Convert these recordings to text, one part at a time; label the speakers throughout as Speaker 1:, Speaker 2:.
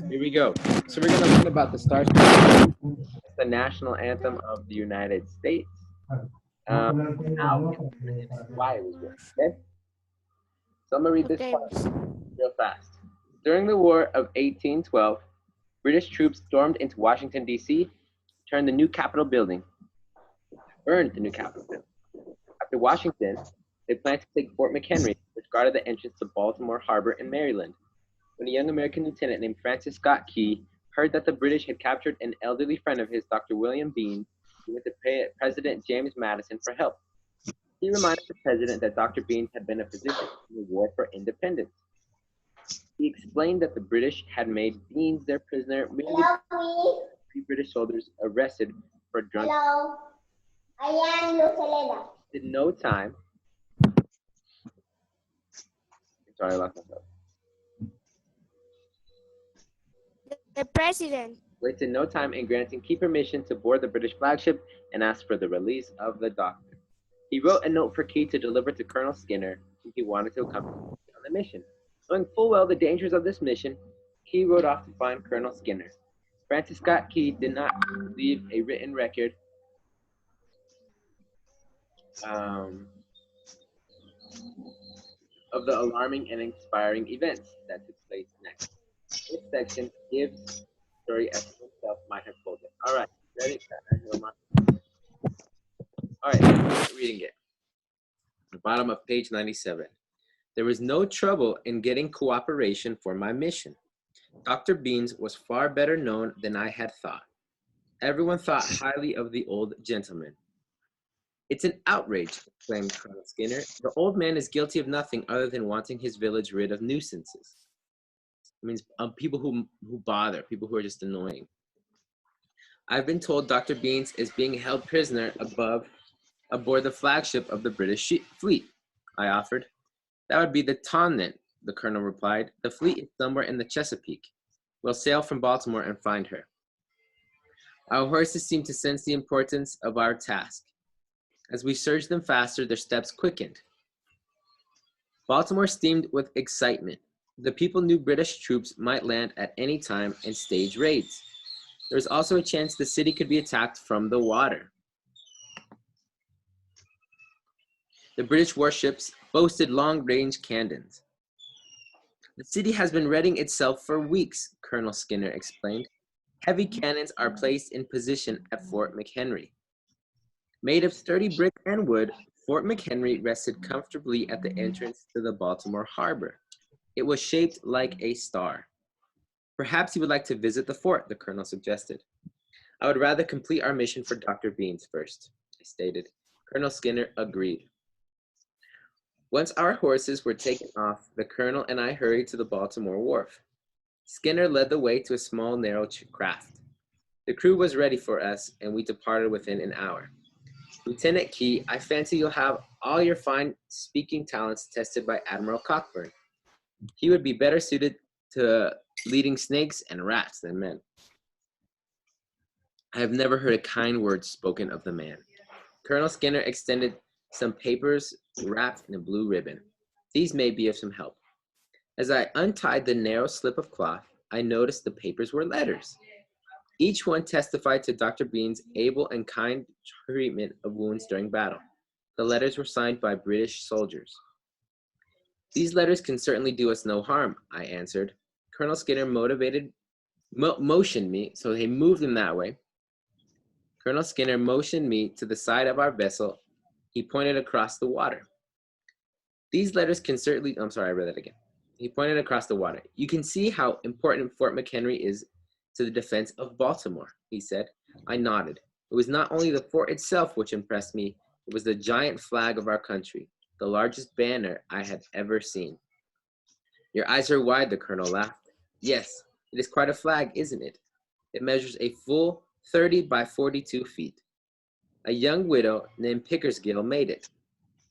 Speaker 1: Here we go. So we're gonna learn about the Star Spangled Banner. It's the national anthem of the United States. How it was written and why it was written. Okay, so I'm gonna read this
Speaker 2: Okay,
Speaker 1: part real fast. During the War of 1812, British troops stormed into Washington D.C., turned the new Capitol building, burned the new Capitol building. After Washington, they planned to take Fort McHenry, which guarded the entrance to Baltimore Harbor in Maryland. When a young American lieutenant named Francis Scott Key heard that the British had captured an elderly friend of his, Dr. William Bean, he went to President James Madison for help. He reminded the president that Dr. Bean had been a physician in the War for Independence. He explained that the British had made Beans their prisoner merely because three British soldiers arrested for drunk.
Speaker 3: Hello, I am Lucelena.
Speaker 1: In no time, sorry, I lost myself.
Speaker 2: the president.
Speaker 1: Wasted no time in granting Key permission to board the British flagship and asked for the release of the doctor. He wrote a note for Key to deliver to Colonel Skinner, whom he wanted to accompany him on the mission. Knowing full well the dangers of this mission, Key rode off to find Colonel Skinner. Francis Scott Key did not leave a written record of the alarming and inspiring events that took place next. This section gives the story as he himself might have told it. All right, ready? All right, reading it. The bottom of page 97. There was no trouble in getting cooperation for my mission. Dr. Beans was far better known than I had thought. Everyone thought highly of the old gentleman. It's an outrage, exclaimed Colonel Skinner. The old man is guilty of nothing other than wanting his village rid of nuisances. It means people who bother, people who are just annoying. I've been told Dr. Beans is being held prisoner aboard the flagship of the British fleet, I offered. That would be the Tonnant, the colonel replied. The fleet is somewhere in the Chesapeake. We'll sail from Baltimore and find her. Our horses seemed to sense the importance of our task. As we surged them faster, their steps quickened. Baltimore steamed with excitement. The people knew British troops might land at any time and stage raids. There was also a chance the city could be attacked from the water. The British warships boasted long-range cannons. The city has been readying itself for weeks, Colonel Skinner explained. Heavy cannons are placed in position at Fort McHenry. Made of sturdy brick and wood, Fort McHenry rested comfortably at the entrance to the Baltimore Harbor. It was shaped like a star. Perhaps you would like to visit the fort, the colonel suggested. I would rather complete our mission for Dr. Beans first, I stated. Colonel Skinner agreed. Once our horses were taken off, the colonel and I hurried to the Baltimore wharf. Skinner led the way to a small, narrow craft. The crew was ready for us, and we departed within an hour. Lieutenant Key, I fancy you'll have all your fine speaking talents tested by Admiral Cockburn. He would be better suited to leading snakes and rats than men. I have never heard a kind word spoken of the man. Colonel Skinner extended some papers wrapped in a blue ribbon. These may be of some help. As I untied the narrow slip of cloth, I noticed the papers were letters. Each one testified to Dr. Bean's able and kind treatment of wounds during battle. The letters were signed by British soldiers. These letters can certainly do us no harm, I answered. Colonel Skinner motioned me, so he moved them that way. Colonel Skinner motioned me to the side of our vessel. He pointed across the water. These letters can certainly, I'm sorry, I read that again. He pointed across the water. You can see how important Fort McHenry is to the defense of Baltimore, he said. I nodded. It was not only the fort itself which impressed me, it was the giant flag of our country, the largest banner I had ever seen. Your eyes are wide, the colonel laughed. Yes, it is quite a flag, isn't it? It measures a full 30 by 42 feet. A young widow named Pickersgill made it.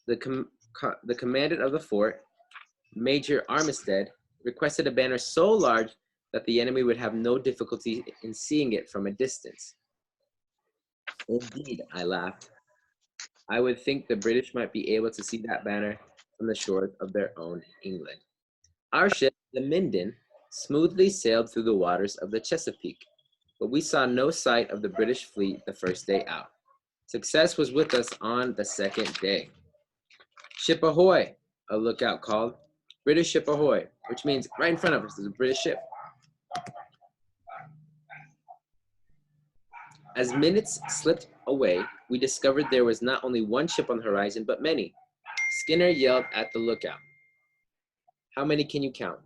Speaker 1: The commandant of the fort, Major Armistead, requested a banner so large that the enemy would have no difficulty in seeing it from a distance. Indeed, I laughed. I would think the British might be able to see that banner from the shores of their own England. Our ship, the Minden, smoothly sailed through the waters of the Chesapeake, but we saw no sight of the British fleet the first day out. Success was with us on the second day. Ship ahoy, a lookout called. British ship ahoy, which means right in front of us is a British ship. As minutes slipped away, we discovered there was not only one ship on the horizon, but many. Skinner yelled at the lookout. How many can you count?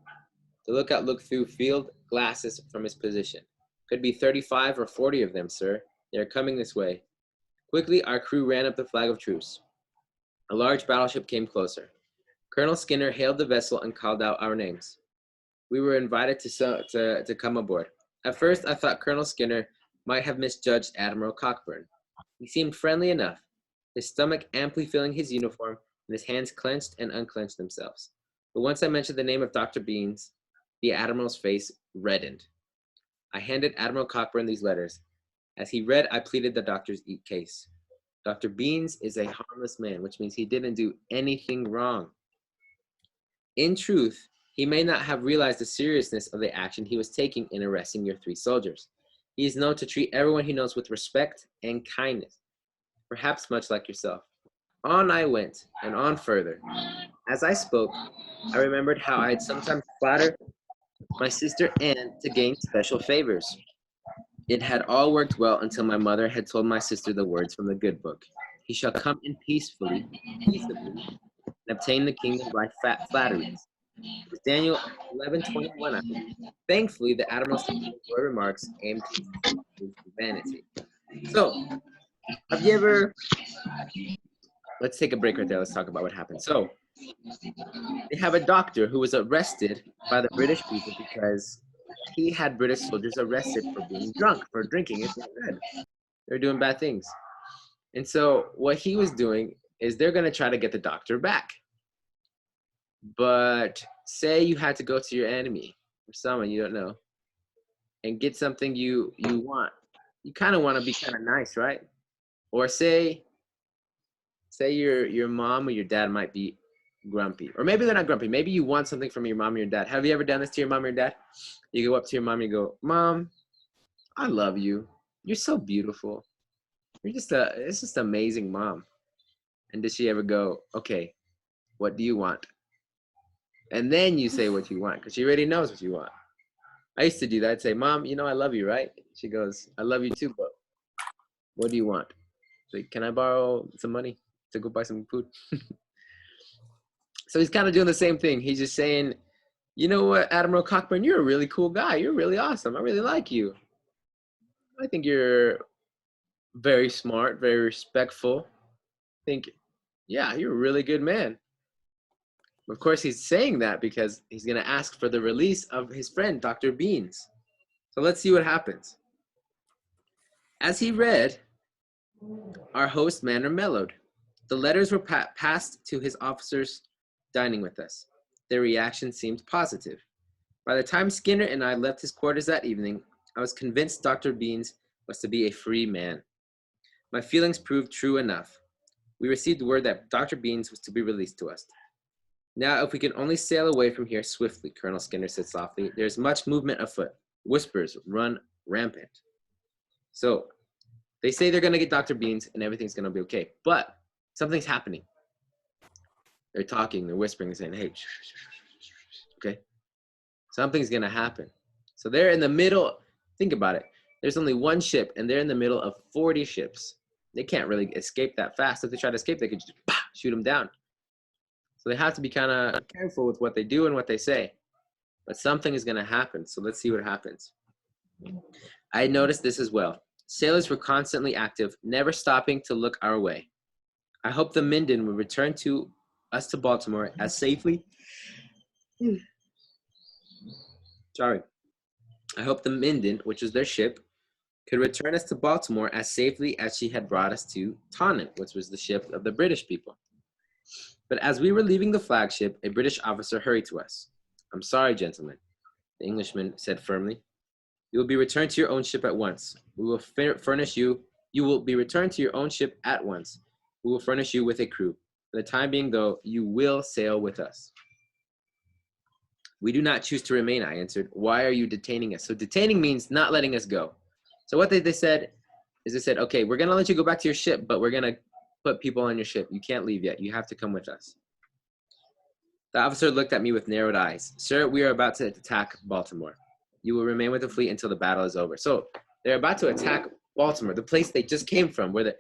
Speaker 1: The lookout looked through field glasses from his position. Could be 35 or 40 of them, sir. They are coming this way. Quickly, our crew ran up the flag of truce. A large battleship came closer. Colonel Skinner hailed the vessel and called out our names. We were invited to come aboard. At first, I thought Colonel Skinner might have misjudged Admiral Cockburn. He seemed friendly enough, his stomach amply filling his uniform, and his hands clenched and unclenched themselves. But once I mentioned the name of Dr. Beans, the Admiral's face reddened. I handed Admiral Cockburn these letters. As he read, I pleaded the doctor's case. Dr. Beans is a harmless man, which means he didn't do anything wrong. In truth, he may not have realized the seriousness of the action he was taking in arresting your 3 soldiers. He is known to treat everyone he knows with respect and kindness, perhaps much like yourself. On I went, and on further. As I spoke, I remembered how I had sometimes flattered my sister Anne to gain special favors. It had all worked well until my mother had told my sister the words from the good book. He shall come in peaceably, and obtain the kingdom by flatteries. It was Daniel 11:21. Thankfully, the Admiral's remarks aimed at vanity. So, have you ever, let's take a break right there. Let's talk about what happened. So, they have a doctor who was arrested by the British people because he had British soldiers arrested for being drunk, for drinking. It's not good. They're doing bad things. And so what he was doing is they're going to try to get the doctor back. But say you had to go to your enemy or someone you don't know and get something you want. You kind of want to be kind of nice, right? Or say your mom or your dad might be grumpy. Or maybe they're not grumpy. Maybe you want something from your mom or your dad. Have you ever done this to your mom or your dad? You go up to your mom and you go, Mom, I love you. You're so beautiful. It's just amazing, Mom. And does she ever go, okay, what do you want? And then you say what you want because she already knows what you want. I used to do that. I'd say, Mom, you know I love you, right? She goes, I love you too, but what do you want? Like, can I borrow some money to go buy some food? So he's kind of doing the same thing. He's just saying, you know what, Admiral Cockburn, you're a really cool guy. You're really awesome. I really like you. I think you're very smart, very respectful. I think, yeah, you're a really good man. Of course, he's saying that because he's going to ask for the release of his friend, Dr. Beans. So let's see what happens. As he read, our host's manner mellowed. The letters were passed to his officers dining with us. Their reaction seemed positive. By the time Skinner and I left his quarters that evening, I was convinced Dr. Beans was to be a free man. My feelings proved true enough. We received word that Dr. Beans was to be released to us. Now, if we can only sail away from here swiftly, Colonel Skinner said softly, there's much movement afoot. Whispers run rampant. So, they say they're going to get Dr. Beans and everything's going to be okay. But something's happening. They're talking, they're whispering, saying, hey, okay? Something's going to happen. So they're in the middle. Think about it. There's only one ship, and they're in the middle of 40 ships. They can't really escape that fast. If they try to escape, they could just shoot them down. So they have to be kind of careful with what they do and what they say. But something is going to happen, so let's see what happens. I noticed this as well. Sailors were constantly active, never stopping to look our way. I hope the Minden will return to us to Baltimore as safely. I hope the Minden, which was their ship, could return us to Baltimore as safely as she had brought us to Tonnant, which was the ship of the British people. But as we were leaving the flagship, a British officer hurried to us. I'm sorry, gentlemen, the Englishman said firmly. You will be returned to your own ship at once. We will furnish you. You will be returned to your own ship at once. We will furnish you with a crew. For the time being, though, you will sail with us. We do not choose to remain, I answered. Why are you detaining us? So detaining means not letting us go. So what they said is they said, okay, we're going to let you go back to your ship, but we're going to put people on your ship. You can't leave yet. You have to come with us. The officer looked at me with narrowed eyes. Sir, we are about to attack Baltimore. You will remain with the fleet until the battle is over. So they're about to attack Baltimore, the place they just came from, where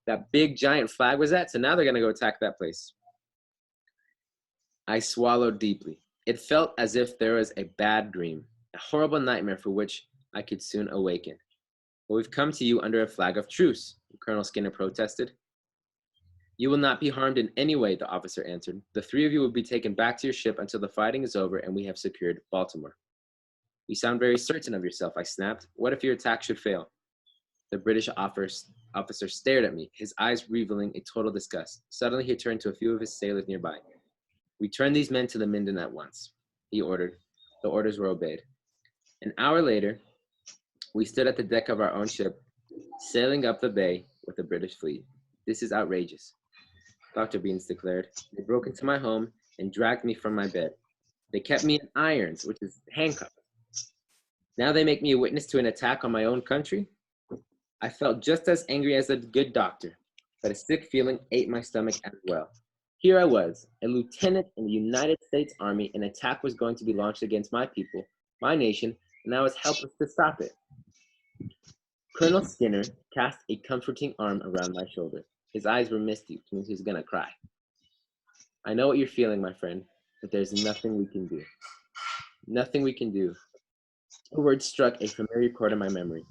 Speaker 1: that big giant flag was at. So now they're going to go attack that place. I swallowed deeply. It felt as if there was a bad dream, a horrible nightmare for which I could soon awaken. But we've come to you under a flag of truce, Colonel Skinner protested. You will not be harmed in any way, the officer answered. The three of you will be taken back to your ship until the fighting is over and we have secured Baltimore. You sound very certain of yourself, I snapped. What if your attack should fail? The British officer stared at me, his eyes revealing a total disgust. Suddenly he turned to a few of his sailors nearby. Return these men to the Minden at once, he ordered. The orders were obeyed. An hour later, we stood at the deck of our own ship, sailing up the bay with the British fleet. This is outrageous, Dr. Beans declared. They broke into my home and dragged me from my bed. They kept me in irons, which is handcuffs. Now they make me a witness to an attack on my own country? I felt just as angry as a good doctor, but a sick feeling ate my stomach as well. Here I was, a lieutenant in the United States Army. An attack was going to be launched against my people, my nation, and I was helpless to stop it. Colonel Skinner cast a comforting arm around my shoulder. His eyes were misty, which means he was going to cry. I know what you're feeling, my friend, but there's nothing we can do. Nothing we can do. The word struck a familiar chord in my memory.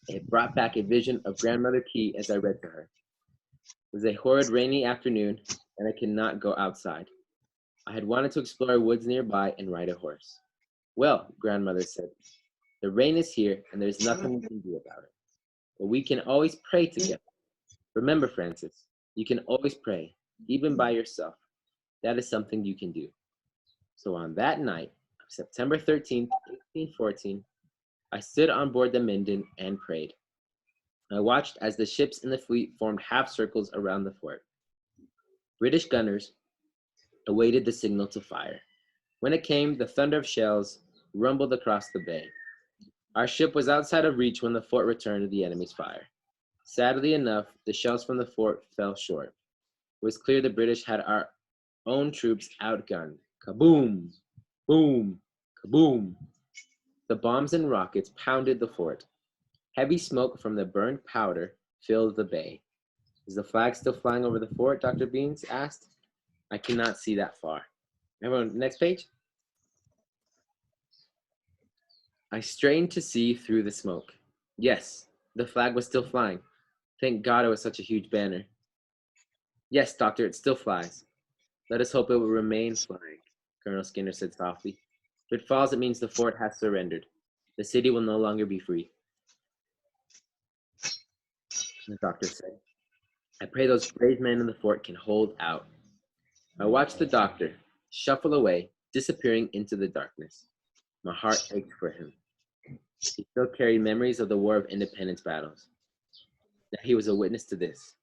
Speaker 1: It brought back a vision of Grandmother Key as I read to her. It was a horrid rainy afternoon, and I could not go outside. I had wanted to explore woods nearby and ride a horse. Well, Grandmother said, the rain is here, and there's nothing we can do about it. But we can always pray together. Remember, Francis, you can always pray, even by yourself. That is something you can do. So on that night of September 13th, 1814, I stood on board the Minden and prayed. I watched as the ships in the fleet formed half circles around the fort. British gunners awaited the signal to fire. When it came, the thunder of shells rumbled across the bay. Our ship was outside of reach when the fort returned to the enemy's fire. Sadly enough, the shells from the fort fell short. It was clear the British had our own troops outgunned. Kaboom! Boom! Kaboom! The bombs and rockets pounded the fort. Heavy smoke from the burned powder filled the bay. Is the flag still flying over the fort? Dr. Beans asked. I cannot see that far. Everyone, next page. I strained to see through the smoke. Yes, the flag was still flying. Thank God it was such a huge banner. Yes, Doctor, it still flies. Let us hope it will remain flying, Colonel Skinner said softly. If it falls, it means the fort has surrendered. The city will no longer be free. The doctor said, I pray those brave men in the fort can hold out. I watched the doctor shuffle away, disappearing into the darkness. My heart ached for him. He still carried memories of the War of Independence battles. Now he was a witness to this.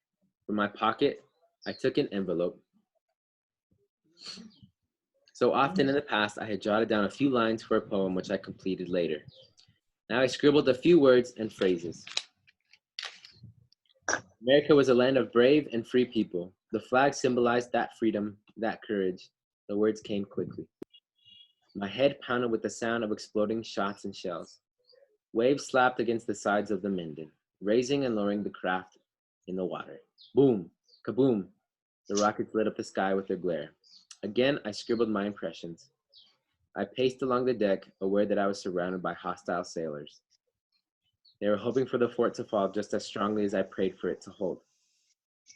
Speaker 1: From my pocket, I took an envelope. So often in the past, I had jotted down a few lines for a poem which I completed later. Now I scribbled a few words and phrases. America was a land of brave and free people. The flag symbolized that freedom, that courage. The words came quickly. My head pounded with the sound of exploding shots and shells. Waves slapped against the sides of the Minden, raising and lowering the craft in the water. Boom, kaboom. The rockets lit up the sky with their glare. Again, I scribbled my impressions. I paced along the deck, aware that I was surrounded by hostile sailors. They were hoping for the fort to fall just as strongly as I prayed for it to hold.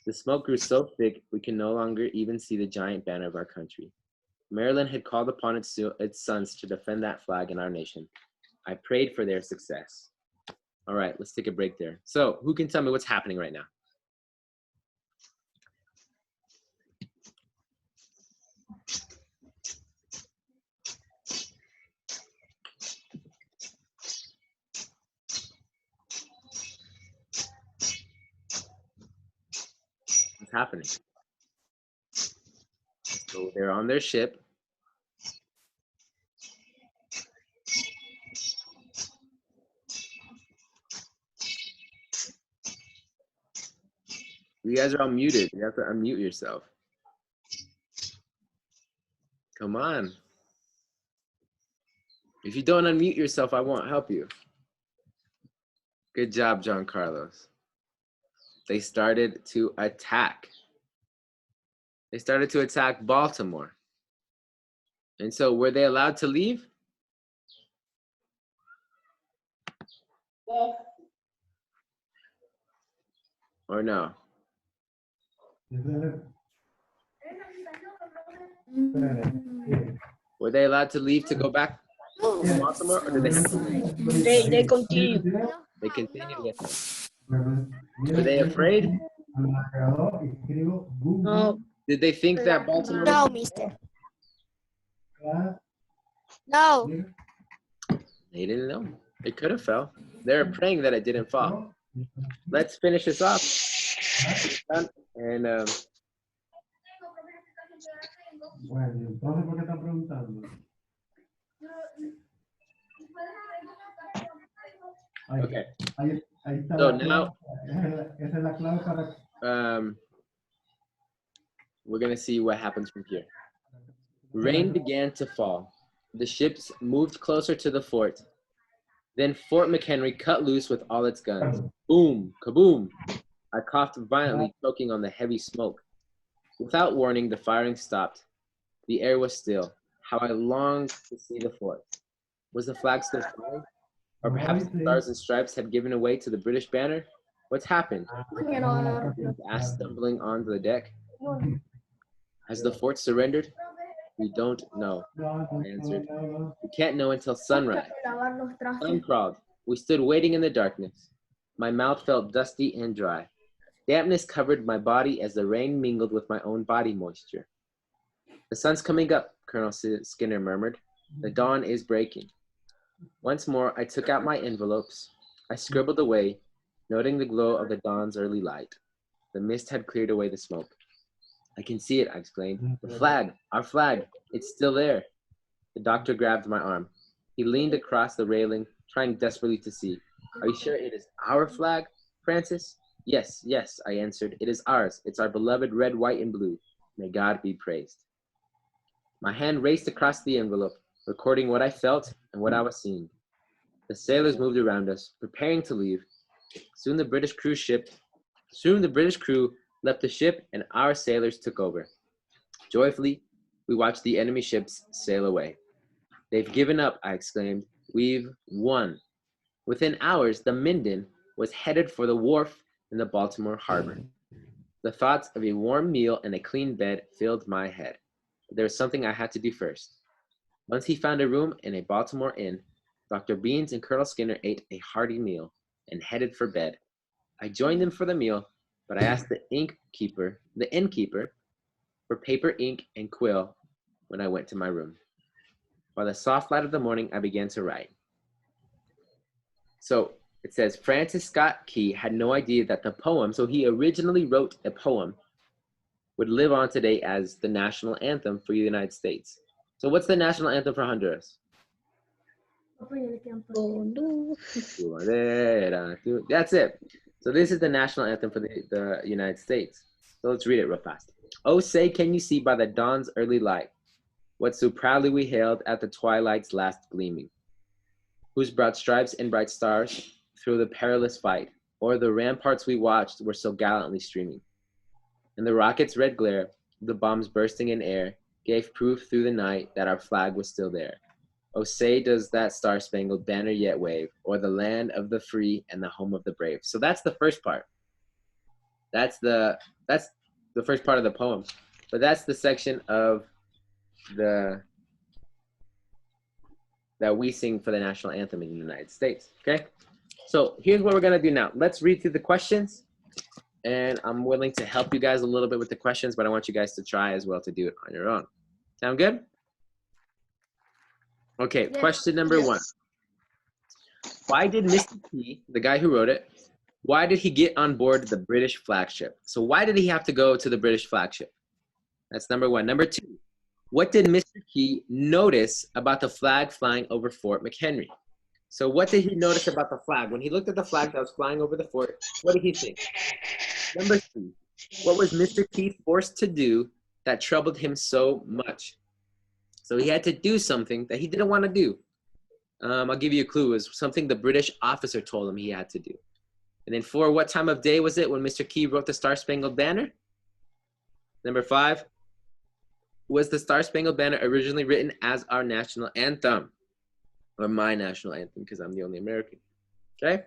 Speaker 1: The smoke grew so thick we could no longer even see the giant banner of our country. Maryland had called upon its sons to defend that flag in our nation. I prayed for their success. All right, let's take a break there. So, who can tell me what's happening right now? What's happening? So they're on their ship. You guys are all muted. You have to unmute yourself. Come on. If you don't unmute yourself, I won't help you. Good job, John Carlos. They started to attack. They started to attack Baltimore. And so were they allowed to leave?
Speaker 3: Yes.
Speaker 1: Or no? Were they allowed to leave to go back to Baltimore, or did they have to leave?
Speaker 4: They continue.
Speaker 1: They continued with them. Were they afraid?
Speaker 4: No,
Speaker 1: Did they think that Baltimore
Speaker 2: No,
Speaker 1: was...
Speaker 2: mister. No.
Speaker 1: They didn't know. It could have fell. They're praying that it didn't fall. Let's finish this off. And
Speaker 5: Bueno, entonces, ¿por qué están preguntando? Ahí,
Speaker 1: okay.
Speaker 5: ahí está
Speaker 1: So
Speaker 5: la
Speaker 1: now,
Speaker 5: clave. Esa es la clave para...
Speaker 1: we're gonna see what happens from here. Rain began to fall. The ships moved closer to the fort. Then Fort McHenry cut loose with all its guns. Boom, kaboom. I coughed violently, choking on the heavy smoke. Without warning, the firing stopped. The air was still. How I longed to see the fort. Was the flag still flying? Or perhaps the stars and stripes had given way to the British banner? What's happened? I asked, stumbling onto the deck. Has the fort surrendered? We don't know, I answered. We can't know until sunrise. Sun crawled. We stood waiting in the darkness. My mouth felt dusty and dry. Dampness covered my body as the rain mingled with my own body moisture. The sun's coming up, Colonel Skinner murmured. The dawn is breaking. Once more, I took out my envelopes. I scribbled away, noting the glow of the dawn's early light. The mist had cleared away the smoke. I can see it, I exclaimed. The flag, our flag, it's still there. The doctor grabbed my arm. He leaned across the railing, trying desperately to see. Are you sure it is our flag, Francis? Yes, yes, I answered. It is ours. It's our beloved red, white, and blue. May God be praised. My hand raced across the envelope, recording what I felt and what I was seeing. The sailors moved around us, preparing to leave. Soon the British crew left the ship and our sailors took over. Joyfully, we watched the enemy ships sail away. They've given up, I exclaimed. We've won. Within hours, the Minden was headed for the wharf in the Baltimore harbor. The thoughts of a warm meal and a clean bed filled my head. But there was something I had to do first. Once he found a room in a Baltimore inn, Dr. Beans and Colonel Skinner ate a hearty meal and headed for bed. I joined them for the meal, but I asked the innkeeper, for paper, ink, and quill when I went to my room. By the soft light of the morning, I began to write. So it says, Francis Scott Key had no idea that the poem, so he originally wrote a poem, would live on today as the national anthem for the United States. So what's the national anthem for Honduras? That's it. So this is the national anthem for the United States. So let's read it real fast. Oh, say, can you see by the dawn's early light what so proudly we hailed at the twilight's last gleaming, whose broad stripes and bright stars through the perilous fight, o'er the ramparts we watched were so gallantly streaming. And the rocket's red glare, the bombs bursting in air, gave proof through the night that our flag was still there. Oh, say does that star-spangled banner yet wave, o'er the land of the free and the home of the brave. So that's the first part. That's the first part of the poem. But that's the section of that we sing for the national anthem in the United States, okay? So here's what we're gonna do now. Let's read through the questions, and I'm willing to help you guys a little bit with the questions, but I want you guys to try as well to do it on your own. Sound good? Okay,
Speaker 2: Yes.
Speaker 1: Question number one. Why did Mr. Key, the guy who wrote it, why did he get on board the British flagship? So why did he have to go to the British flagship? That's number one. Number two, what did Mr. Key notice about the flag flying over Fort McHenry? So what did he notice about the flag? When he looked at the flag that was flying over the fort, what did he think? Number three, What was Mr. Key forced to do that troubled him so much? So he had to do something that he didn't want to do. I'll give you a clue. It was something the British officer told him he had to do. And then 4, what time of day was it when Mr. Key wrote the Star-Spangled Banner? Number 5, was the Star-Spangled Banner originally written as our national anthem? Or my national anthem, because I'm the only American. Okay?